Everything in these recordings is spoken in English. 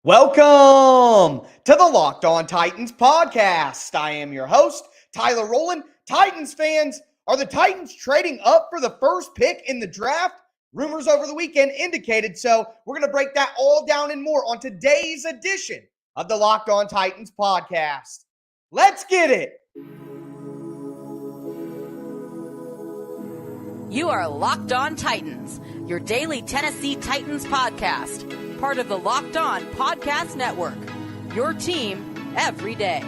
Welcome to the Locked On Titans podcast. I am your host, Tyler Rowland. Titans fans, are the Titans trading up for the first pick in the draft? Rumors over the weekend indicated so. We're going to break that all down and more on today's edition of the Locked On Titans podcast. Let's get it. You are Locked On Titans, your daily Tennessee Titans podcast. Part of the Locked On Podcast Network, your team every day.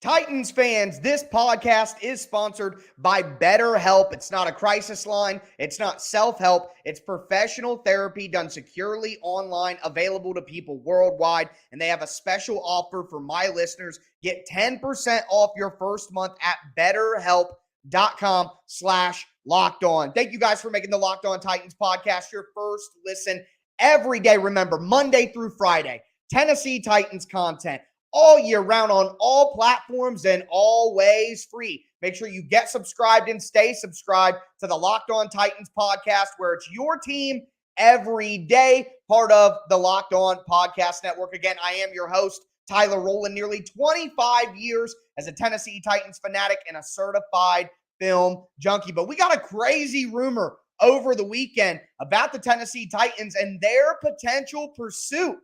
Titans fans, this podcast is sponsored by BetterHelp. It's not a crisis line. It's not self-help. It's professional therapy done securely online, available to people worldwide. And they have a special offer for my listeners. Get 10% off your first month at BetterHelp.com/LockedOn. Thank you guys for making the Locked On Titans podcast your first listen every day. Remember, Monday through Friday, Tennessee Titans content all year round on all platforms and always free. Make sure you get subscribed and stay subscribed to the Locked On Titans podcast, where it's your team every day, part of the Locked On Podcast Network. Again, I am your host, Tyler Rowland, nearly 25 years as a Tennessee Titans fanatic and a certified film junkie. But we got a crazy rumor over the weekend about the Tennessee Titans and their potential pursuit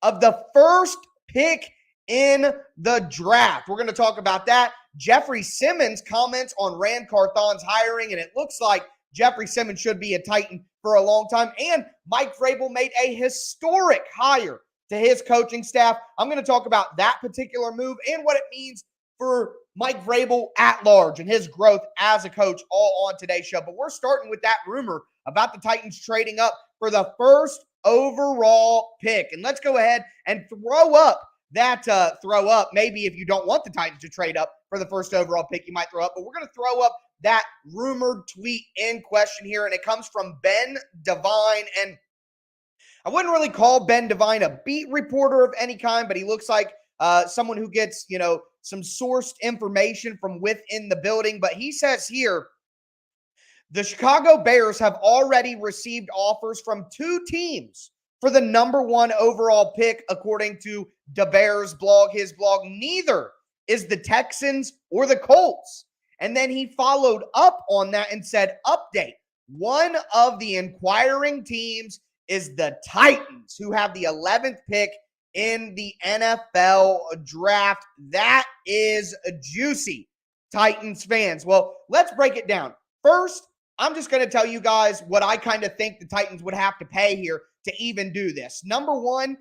of the first pick in the draft. We're going to talk about that. Jeffery Simmons comments on Ran Carthon's hiring, and it looks like Jeffery Simmons should be a Titan for a long time. And Mike Vrabel made a historic hire to his coaching staff. I'm going to talk about that particular move and what it means for Mike Vrabel at large and his growth as a coach, all on today's show. But we're starting with that rumor about the Titans trading up for the first overall pick. And let's go ahead and throw up maybe if you don't want the Titans to trade up for the first overall pick, you might throw up, but we're going to throw up that rumored tweet in question here, and it comes from Ben Devine, and I wouldn't really call Ben Devine a beat reporter of any kind, but he looks like someone who gets, some sourced information from within the building. But he says here, the Chicago Bears have already received offers from two teams for the number one overall pick, according to the Bears blog, his blog. Neither is the Texans or the Colts. And then he followed up on that and said, update, one of the inquiring teams is the Titans, who have the 11th pick in the NFL draft. That is juicy, Titans fans. Well, let's break it down. First, I'm just going to tell you guys what I kind of think the Titans would have to pay here to even do this. Number one,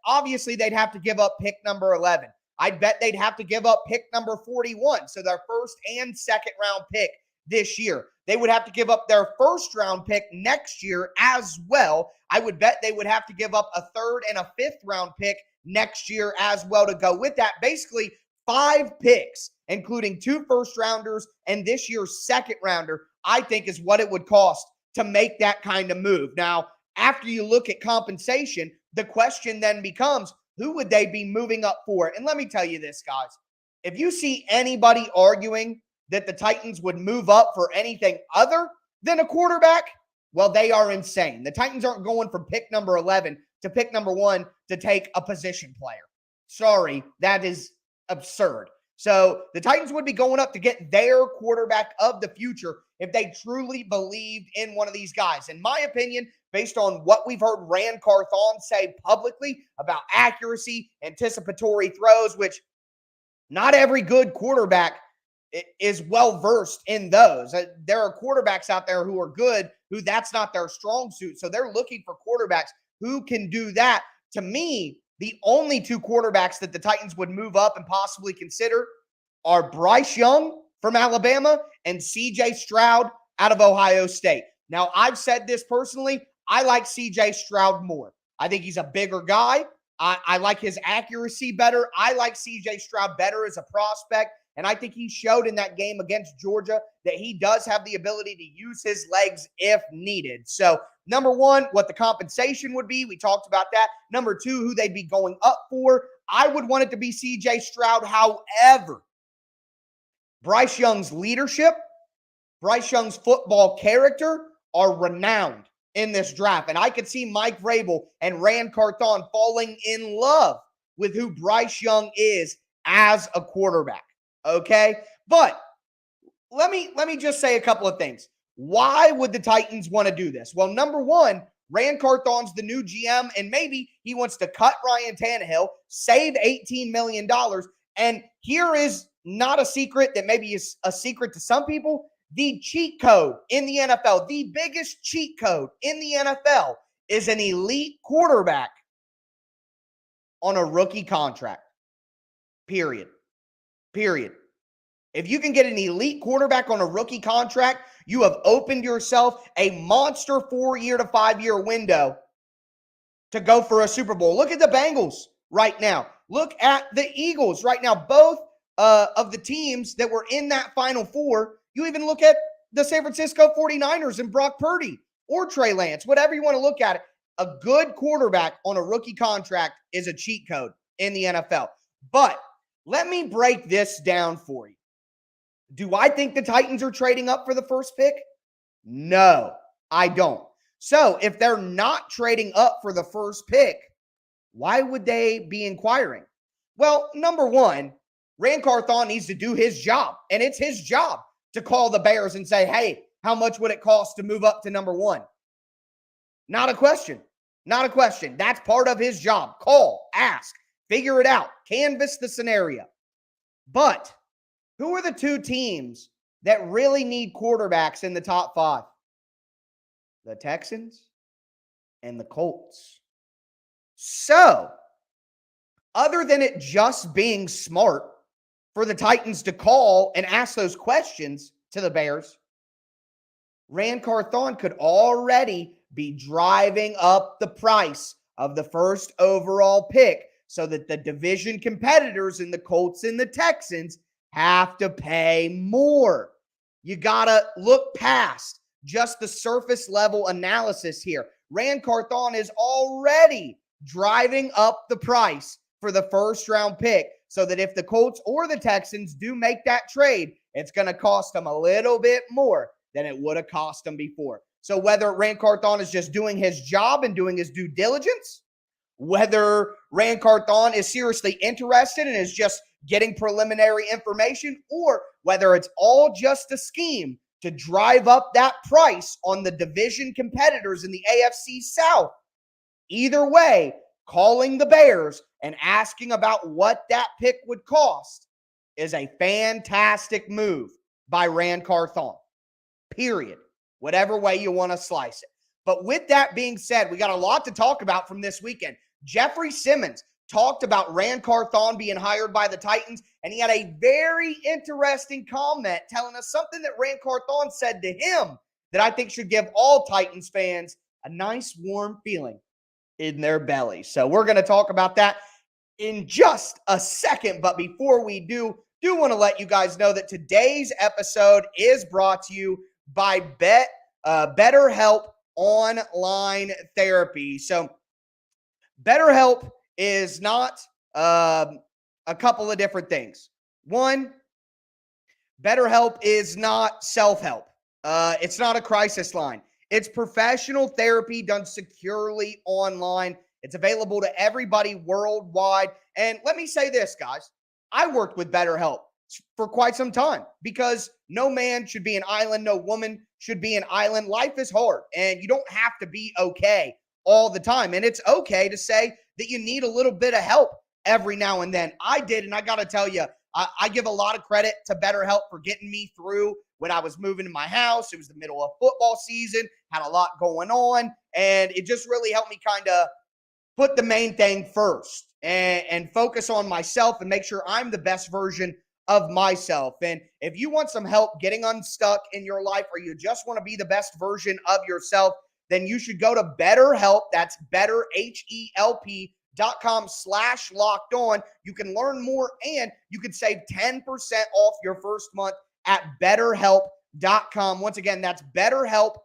obviously they'd have to give up pick number 11. I'd bet they'd have to give up pick number 41, so their first and second round pick this year. They would have to give up their first round pick next year as well. I would bet they would have to give up a third and a fifth round pick next year as well to go with that. Basically, 5 picks, including 2 first rounders and this year's second rounder, I think is what it would cost to make that kind of move. Now, after you look at compensation, the question then becomes, who would they be moving up for? And let me tell you this, guys. If you see anybody arguing that the Titans would move up for anything other than a quarterback, well, they are insane. The Titans aren't going from pick number 11 to pick number 1 to take a position player. Sorry, that is absurd. So the Titans would be going up to get their quarterback of the future if they truly believed in one of these guys. In my opinion, based on what we've heard Ran Carthon say publicly about accuracy, anticipatory throws, which not every good quarterback is well-versed in those. There are quarterbacks out there who are good, who that's not their strong suit. So they're looking for quarterbacks who can do that. To me, the only 2 quarterbacks that the Titans would move up and possibly consider are Bryce Young from Alabama and C.J. Stroud out of Ohio State. Now, I've said this personally. I like C.J. Stroud more. I think he's a bigger guy. I like his accuracy better. I like C.J. Stroud better as a prospect. And I think he showed in that game against Georgia that he does have the ability to use his legs if needed. So number one, what the compensation would be. We talked about that. Number two, who they'd be going up for. I would want it to be CJ Stroud. However, Bryce Young's leadership, Bryce Young's football character are renowned in this draft. And I could see Mike Vrabel and Ran Carthon falling in love with who Bryce Young is as a quarterback. Okay? But let me just say a couple of things. Why would the Titans want to do this? Well, number one, Ran Carthon's the new GM, and maybe he wants to cut Ryan Tannehill, save $18 million. And here is not a secret that maybe is a secret to some people. The cheat code in the NFL, the biggest cheat code in the NFL, is an elite quarterback on a rookie contract. Period. If you can get an elite quarterback on a rookie contract, you have opened yourself a monster 4-year to 5-year window to go for a Super Bowl. Look at the Bengals right now. Look at the Eagles right now. Both of the teams that were in that Final Four. You even look at the San Francisco 49ers and Brock Purdy or Trey Lance, whatever you want to look at it. A good quarterback on a rookie contract is a cheat code in the NFL. But let me break this down for you. Do I think the Titans are trading up for the first pick? No, I don't. So if they're not trading up for the first pick, why would they be inquiring? Well, number one, Ran Carthon needs to do his job, and it's his job to call the Bears and say, hey, how much would it cost to move up to number one? Not a question. That's part of his job. Call, ask, figure it out, canvass the scenario. But who are the two teams that really need quarterbacks in the top 5? The Texans and the Colts. So, other than it just being smart for the Titans to call and ask those questions to the Bears, Ran Carthon could already be driving up the price of the first overall pick so that the division competitors in the Colts and the Texans have to pay more. You got to look past just the surface level analysis here. Ran Carthon is already driving up the price for the first round pick so that if the Colts or the Texans do make that trade, it's going to cost them a little bit more than it would have cost them before. So whether Ran Carthon is just doing his job and doing his due diligence, whether Ran Carthon is seriously interested and is just getting preliminary information, or whether it's all just a scheme to drive up that price on the division competitors in the AFC South. Either way, calling the Bears and asking about what that pick would cost is a fantastic move by Ran Carthon. Period. Whatever way you want to slice it. But with that being said, we got a lot to talk about from this weekend. Jeffery Simmons talked about Ran Carthon being hired by the Titans, and he had a very interesting comment telling us something that Ran Carthon said to him that I think should give all Titans fans a nice warm feeling in their belly. So we're going to talk about that in just a second. But before we do want to let you guys know that today's episode is brought to you by BetterHelp Online Therapy. So BetterHelp is not a couple of different things. One, BetterHelp is not self-help. It's not a crisis line. It's professional therapy done securely online. It's available to everybody worldwide. And let me say this, guys. I worked with BetterHelp for quite some time because no man should be an island. No woman should be an island. Life is hard, and you don't have to be okay all the time. And it's okay to say that you need a little bit of help every now and then. I did, and I got to tell you, I give a lot of credit to BetterHelp for getting me through when I was moving to my house. It was the middle of football season, had a lot going on, and it just really helped me kind of put the main thing first and focus on myself and make sure I'm the best version of myself. And if you want some help getting unstuck in your life, or you just want to be the best version of yourself, then you should go to BetterHelp. That's BetterHelp.com/lockedon. You can learn more, and you can save 10% off your first month at BetterHelp.com. Once again, that's BetterHelp,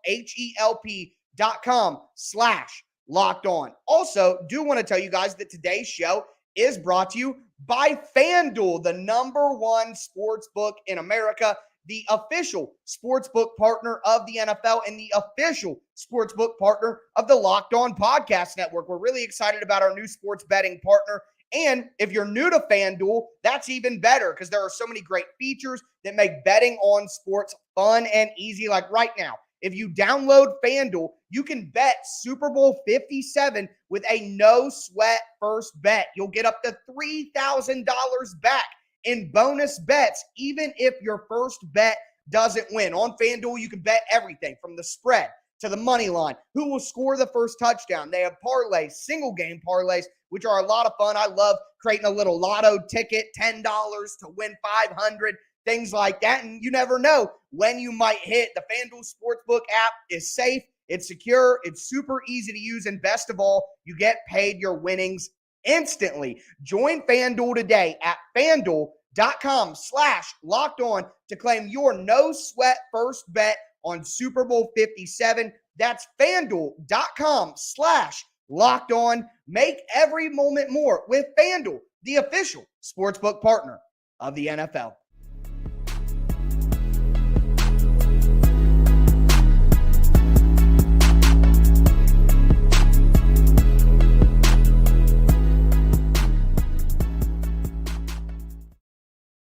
FanDuel.com/LockedOn. Also, do want to tell you guys that today's show is brought to you by FanDuel, the #1 sports book in America, the official sportsbook partner of the NFL and the official sportsbook partner of the Locked On Podcast Network. We're really excited about our new sports betting partner. And if you're new to FanDuel, that's even better because there are so many great features that make betting on sports fun and easy. Like right now, if you download FanDuel, you can bet Super Bowl 57 with a no-sweat first bet. You'll get up to $3,000 back in bonus bets, even if your first bet doesn't win. On FanDuel, you can bet everything from the spread to the money line, who will score the first touchdown. They have parlays, single game parlays, which are a lot of fun. I love creating a little lotto ticket, $10 to win $500, things like that. And you never know when you might hit. The FanDuel Sportsbook app is safe, it's secure, it's super easy to use, and best of all, you get paid your winnings instantly. Join FanDuel today at FanDuel.com/LockedOn to claim your no-sweat first bet on Super Bowl 57. That's FanDuel.com/LockedOn. Make every moment more with FanDuel, the official sportsbook partner of the NFL.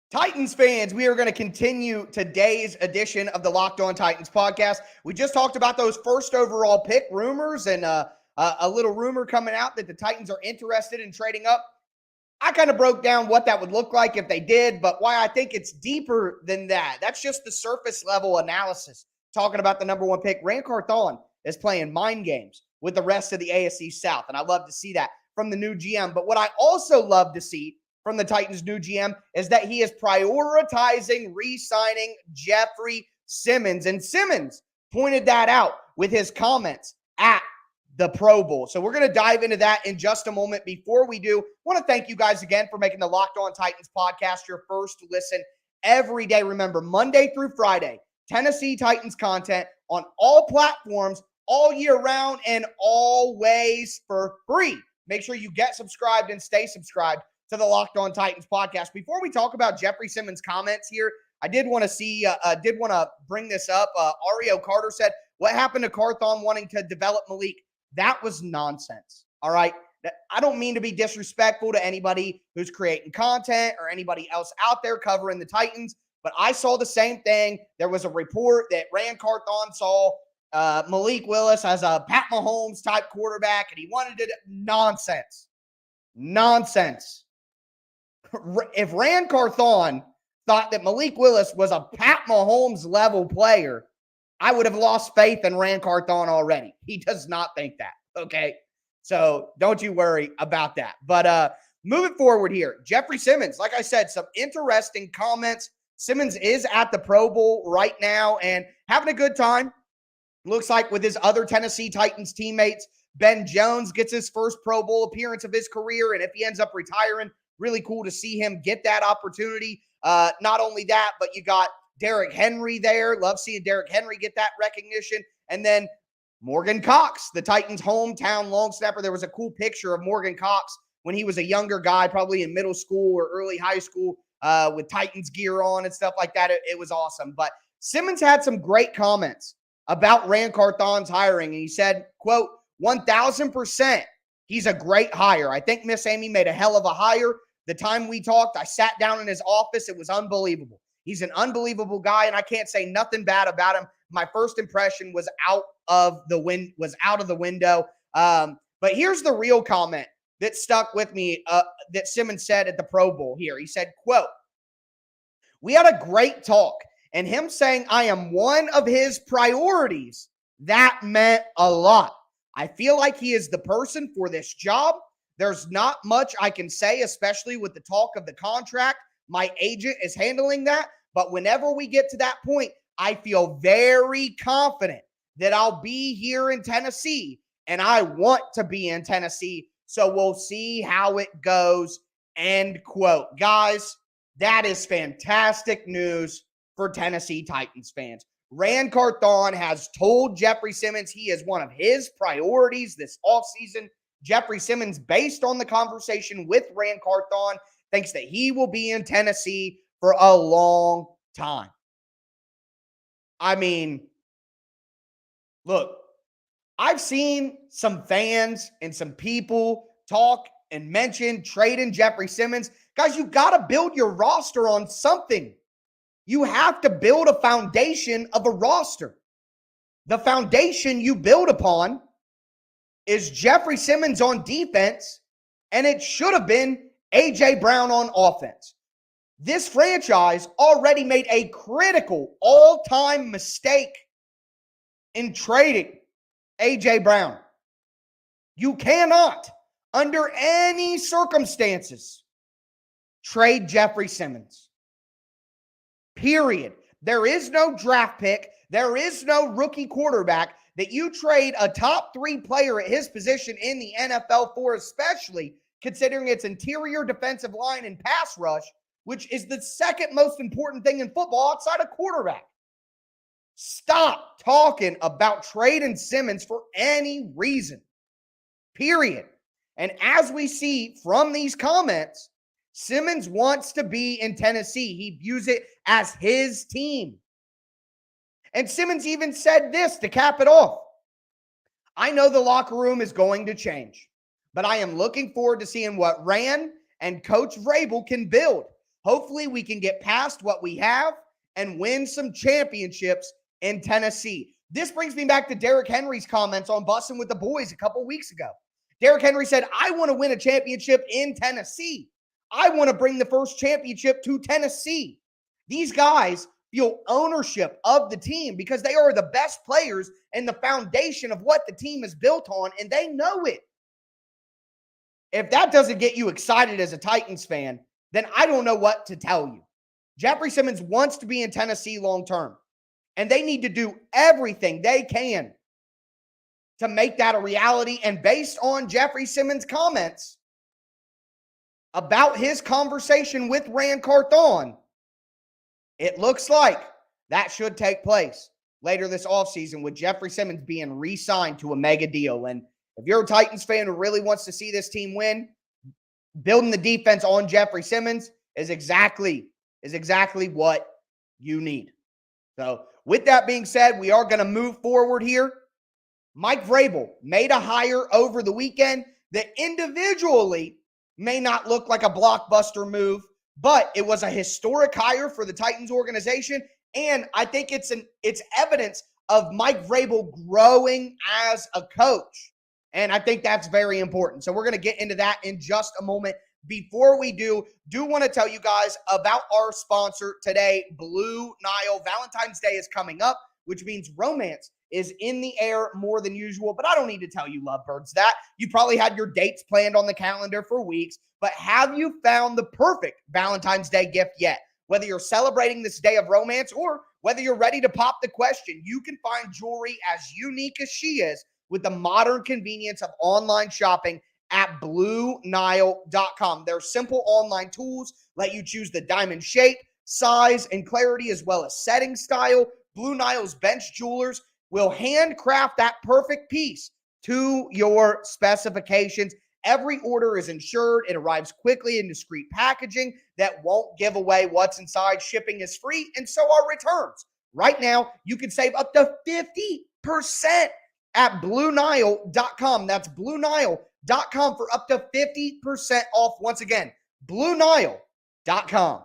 Titans fans, we are going to continue today's edition of the Locked On Titans podcast. We just talked about those first overall pick rumors and a little rumor coming out that the Titans are interested in trading up. I kind of broke down what that would look like if they did, but why I think it's deeper than that. That's just the surface level analysis. Talking about the #1 pick, Ran Carthon is playing mind games with the rest of the AFC South, and I love to see that from the new GM. But what I also love to see from the Titans' new GM is that he is prioritizing re-signing Jeffery Simmons. And Simmons pointed that out with his comments at the Pro Bowl. So we're going to dive into that in just a moment. Before we do, I want to thank you guys again for making the Locked On Titans podcast your first listen every day. Remember, Monday through Friday, Tennessee Titans content on all platforms all year round and always for free. Make sure you get subscribed and stay subscribed to the Locked On Titans podcast. Before we talk about Jeffery Simmons' comments here, I did want to bring this up. Ario Carter said, what happened to Carthon wanting to develop Malik? That was nonsense. All right. I don't mean to be disrespectful to anybody who's creating content or anybody else out there covering the Titans, but I saw the same thing. There was a report that Ran Carthon saw Malik Willis as a Pat Mahomes type quarterback, and he wanted it. Nonsense. If Ran Carthon thought that Malik Willis was a Pat Mahomes level player, I would have lost faith in Ran Carthon already. He does not think that, okay? So don't you worry about that. But moving forward here, Jeffery Simmons, like I said, some interesting comments. Simmons is at the Pro Bowl right now and having a good time. Looks like with his other Tennessee Titans teammates. Ben Jones gets his first Pro Bowl appearance of his career, and if he ends up retiring, really cool to see him get that opportunity. Not only that, but you got Derrick Henry there. Love seeing Derrick Henry get that recognition. And then Morgan Cox, the Titans' hometown long snapper. There was a cool picture of Morgan Cox when he was a younger guy, probably in middle school or early high school, with Titans gear on and stuff like that. It was awesome. But Simmons had some great comments about Ran Carthon's hiring. And he said, quote, 1,000%, he's a great hire. I think Miss Amy made a hell of a hire. The time we talked, I sat down in his office. It was unbelievable. He's an unbelievable guy, and I can't say nothing bad about him. My first impression was out of the window. But here's the real comment that stuck with me that Simmons said at the Pro Bowl here. He said, quote, we had a great talk, and him saying I am one of his priorities, that meant a lot. I feel like he is the person for this job. There's not much I can say, especially with the talk of the contract. My agent is handling that. But whenever we get to that point, I feel very confident that I'll be here in Tennessee, and I want to be in Tennessee. So we'll see how it goes, end quote. Guys, that is fantastic news for Tennessee Titans fans. Ran Carthon has told Jeffery Simmons he is one of his priorities this offseason. Jeffery Simmons, based on the conversation with Ran Carthon, thinks that he will be in Tennessee for a long time. I mean, look, I've seen some fans and some people talk and mention trading Jeffery Simmons. Guys, you got to build your roster on something. You have to build a foundation of a roster. The foundation you build upon is Jeffery Simmons on defense, and it should have been A.J. Brown on offense. This franchise already made a critical all-time mistake in trading A.J. Brown. You cannot, under any circumstances, trade Jeffery Simmons. Period. There is no draft pick. There is no rookie quarterback that you trade a top 3 player at his position in the NFL for, especially considering its interior defensive line and pass rush, which is the second most important thing in football outside of quarterback. Stop talking about trading Simmons for any reason. Period. And as we see from these comments, Simmons wants to be in Tennessee. He views it as his team. And Simmons even said this to cap it off. I know the locker room is going to change, but I am looking forward to seeing what Ran and Coach Vrabel can build. Hopefully we can get past what we have and win some championships in Tennessee. This brings me back to Derrick Henry's comments on Bussin' with the Boys a couple weeks ago. Derrick Henry said, I want to win a championship in Tennessee. I want to bring the first championship to Tennessee. These guys feel ownership of the team because they are the best players and the foundation of what the team is built on, and they know it. If that doesn't get you excited as a Titans fan, then I don't know what to tell you. Jeffery Simmons wants to be in Tennessee long term, and they need to do everything they can to make that a reality. And based on Jeffery Simmons' comments about his conversation with Ran Carthon, it looks like that should take place later this offseason with Jeffery Simmons being re-signed to a mega deal. And if you're a Titans fan who really wants to see this team win, building the defense on Jeffery Simmons is exactly what you need. So with that being said, we are going to move forward here. Mike Vrabel made a hire over the weekend that individually may not look like a blockbuster move, but it was a historic hire for the Titans organization. And I think it's evidence of Mike Vrabel growing as a coach. And I think that's very important. So we're going to get into that in just a moment. Before we do want to tell you guys about our sponsor today, Blue Nile. Valentine's Day is coming up, which means romance is in the air more than usual. But I don't need to tell you lovebirds that. You probably had your dates planned on the calendar for weeks. But have you found the perfect Valentine's Day gift yet? Whether you're celebrating this day of romance or whether you're ready to pop the question, you can find jewelry as unique as she is with the modern convenience of online shopping at BlueNile.com. Their simple online tools let you choose the diamond shape, size, and clarity, as well as setting style. Blue Nile's bench jewelers will handcraft that perfect piece to your specifications. Every order is insured. It arrives quickly in discreet packaging that won't give away what's inside. Shipping is free, and so are returns. Right now, you can save up to 50% at BlueNile.com. That's BlueNile.com for up to 50% off. Once again, BlueNile.com.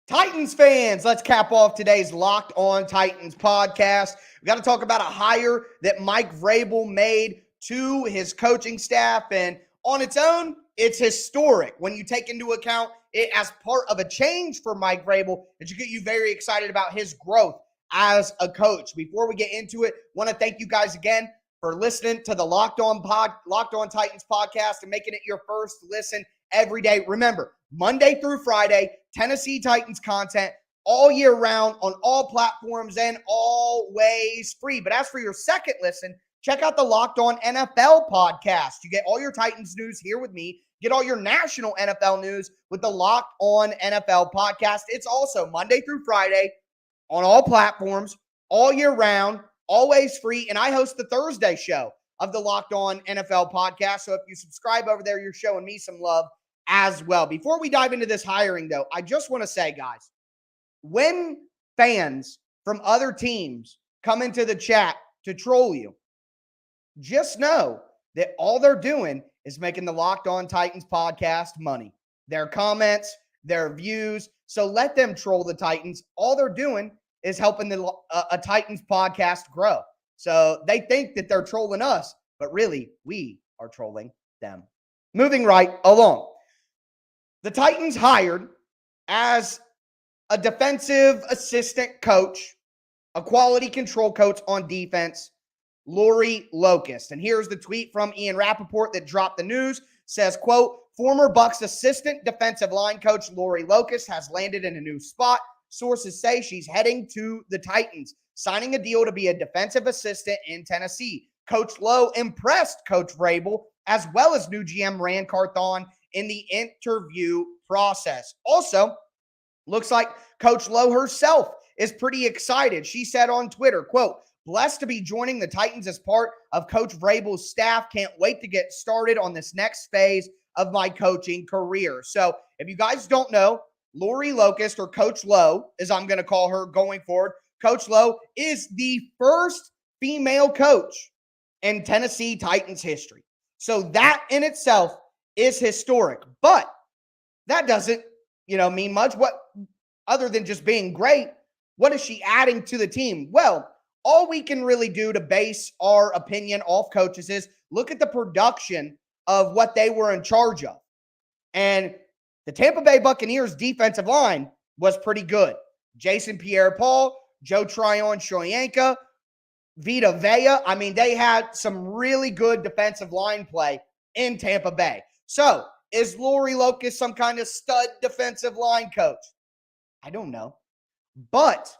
Titans fans, let's cap off today's Locked On Titans podcast. We got to talk about a hire that Mike Vrabel made to his coaching staff, and on its own, it's historic when you take into account it as part of a change for Mike Vrabel that should get you very excited about his growth as a coach. Before we get into it, want to thank you guys again for listening to the Locked On Titans podcast and making it your first listen every day. Remember, Monday through Friday, Tennessee Titans content, all year round on all platforms and always free. But as for your second listen, check out the Locked On NFL podcast. You get all your Titans news here with me. Get all your national NFL news with the Locked On NFL podcast. It's also Monday through Friday on all platforms, all year round, always free. And I host the Thursday show of the Locked On NFL podcast. So if you subscribe over there, you're showing me some love as well. Before we dive into this hiring, though, I just want to say, guys, when fans from other teams come into the chat to troll you, just know that all they're doing is making the Locked On Titans podcast money. Their comments, their views. So let them troll the Titans. All they're doing is helping a Titans podcast grow. So they think that they're trolling us, but really we are trolling them. Moving right along. The Titans hired as a defensive assistant coach, a quality control coach on defense, Lori Locust. And here's the tweet from Ian Rappaport that dropped the news. Says, quote, former Bucs assistant defensive line coach Lori Locust has landed in a new spot. Sources say she's heading to the Titans, signing a deal to be a defensive assistant in Tennessee. Coach Lowe impressed Coach Vrabel as well as new GM Ran Carthon in the interview process. Also, looks like Coach Lowe herself is pretty excited. She said on Twitter, quote, blessed to be joining the Titans as part of Coach Vrabel's staff. Can't wait to get started on this next phase of my coaching career. So if you guys don't know, Lori Locust, or Coach Lowe, as I'm going to call her going forward, Coach Lowe is the first female coach in Tennessee Titans history. So that in itself is historic. But that doesn't, mean much. What other than just being great, what is she adding to the team? Well, all we can really do to base our opinion off coaches is look at the production of what they were in charge of. And the Tampa Bay Buccaneers defensive line was pretty good. Jason Pierre-Paul, Joe Tryon-Shoyinka, Vita Vea. I mean, they had some really good defensive line play in Tampa Bay. So is Lori Locust some kind of stud defensive line coach? I don't know. But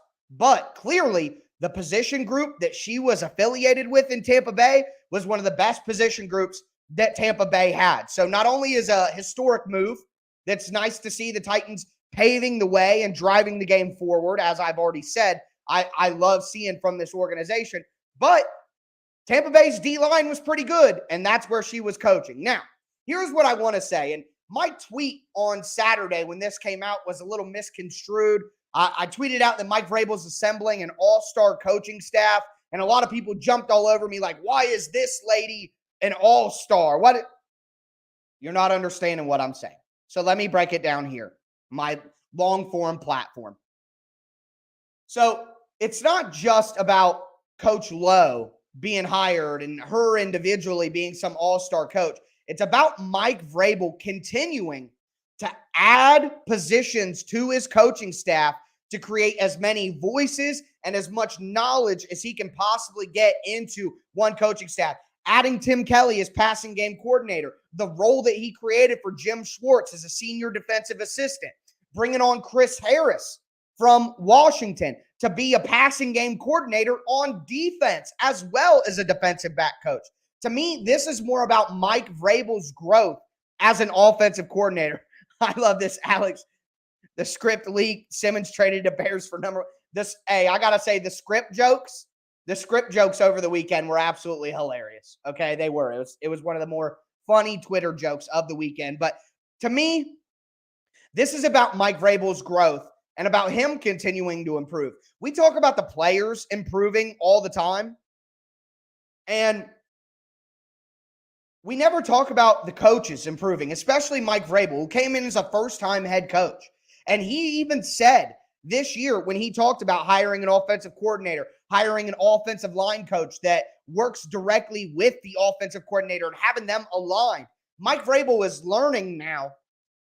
clearly the position group that she was affiliated with in Tampa Bay was one of the best position groups that Tampa Bay had. So not only is a historic move, that's nice to see the Titans paving the way and driving the game forward. As I've already said, I love seeing from this organization. But Tampa Bay's D-line was pretty good, and that's where she was coaching. Now, here's what I want to say. And my tweet on Saturday when this came out was a little misconstrued. I tweeted out that Mike Vrabel's assembling an all-star coaching staff, and a lot of people jumped all over me like, why is this lady an all-star? What? You're not understanding what I'm saying. So let me break it down here, my long-form platform. So it's not just about Coach Lowe being hired and her individually being some all-star coach. It's about Mike Vrabel continuing to add positions to his coaching staff to create as many voices and as much knowledge as he can possibly get into one coaching staff. Adding Tim Kelly as passing game coordinator, the role that he created for Jim Schwartz as a senior defensive assistant, bringing on Chris Harris from Washington to be a passing game coordinator on defense as well as a defensive back coach. To me, this is more about Mike Vrabel's growth as an offensive coordinator. I love this, Alex. The script leak, Simmons traded to Bears for number. I got to say, the script jokes over the weekend were absolutely hilarious. Okay, they were. It was one of the more funny Twitter jokes of the weekend. But to me, this is about Mike Vrabel's growth and about him continuing to improve. We talk about the players improving all the time, and we never talk about the coaches improving, especially Mike Vrabel, who came in as a first-time head coach. And he even said this year when he talked about hiring an offensive coordinator, hiring an offensive line coach that works directly with the offensive coordinator and having them aligned. Mike Vrabel is learning now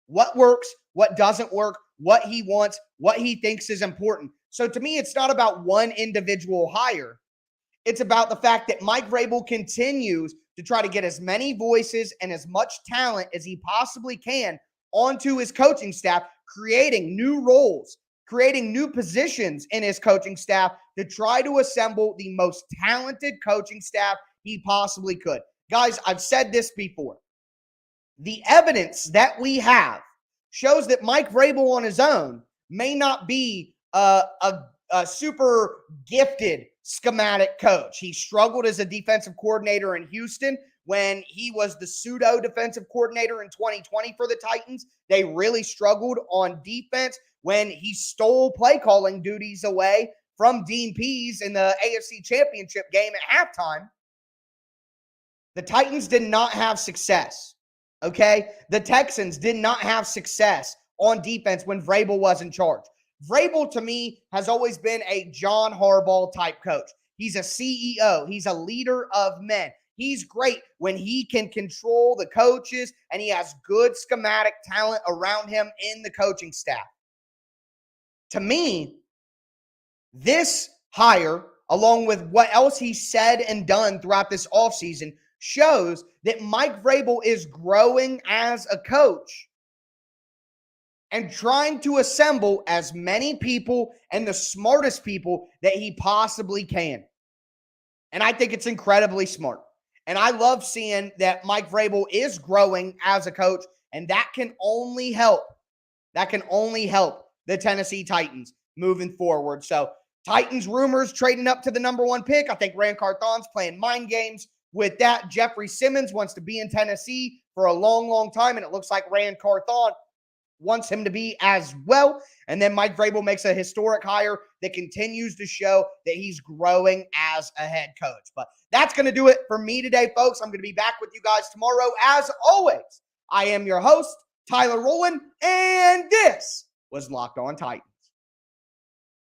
what works, what doesn't work, what he wants, what he thinks is important. So to me, it's not about one individual hire. It's about the fact that Mike Vrabel continues to try to get as many voices and as much talent as he possibly can onto his coaching staff, creating new roles, creating new positions in his coaching staff to try to assemble the most talented coaching staff he possibly could. Guys, I've said this before. The evidence that we have shows that Mike Vrabel on his own may not be a super gifted schematic coach. He struggled as a defensive coordinator in Houston when he was the pseudo defensive coordinator in 2020 for the Titans. They really struggled on defense when he stole play calling duties away from Dean Pease in the AFC Championship game at halftime. The Titans did not have success, okay? The Texans did not have success on defense when Vrabel was in charge. Vrabel, to me, has always been a John Harbaugh type coach. He's a CEO. He's a leader of men. He's great when he can control the coaches and he has good schematic talent around him in the coaching staff. To me, this hire, along with what else he said and done throughout this offseason, shows that Mike Vrabel is growing as a coach and trying to assemble as many people and the smartest people that he possibly can. And I think it's incredibly smart. And I love seeing that Mike Vrabel is growing as a coach, and that can only help. That can only help the Tennessee Titans moving forward. So Titans rumors trading up to the number 1 pick. I think Ran Carthon's playing mind games with that. Jeffery Simmons wants to be in Tennessee for a long, long time, and it looks like Ran Carthon wants him to be as well. And then Mike Vrabel makes a historic hire that continues to show that he's growing as a head coach. But that's going to do it for me today, folks. I'm going to be back with you guys tomorrow. As always, I am your host, Tyler Rowland, and this was Locked On Titans.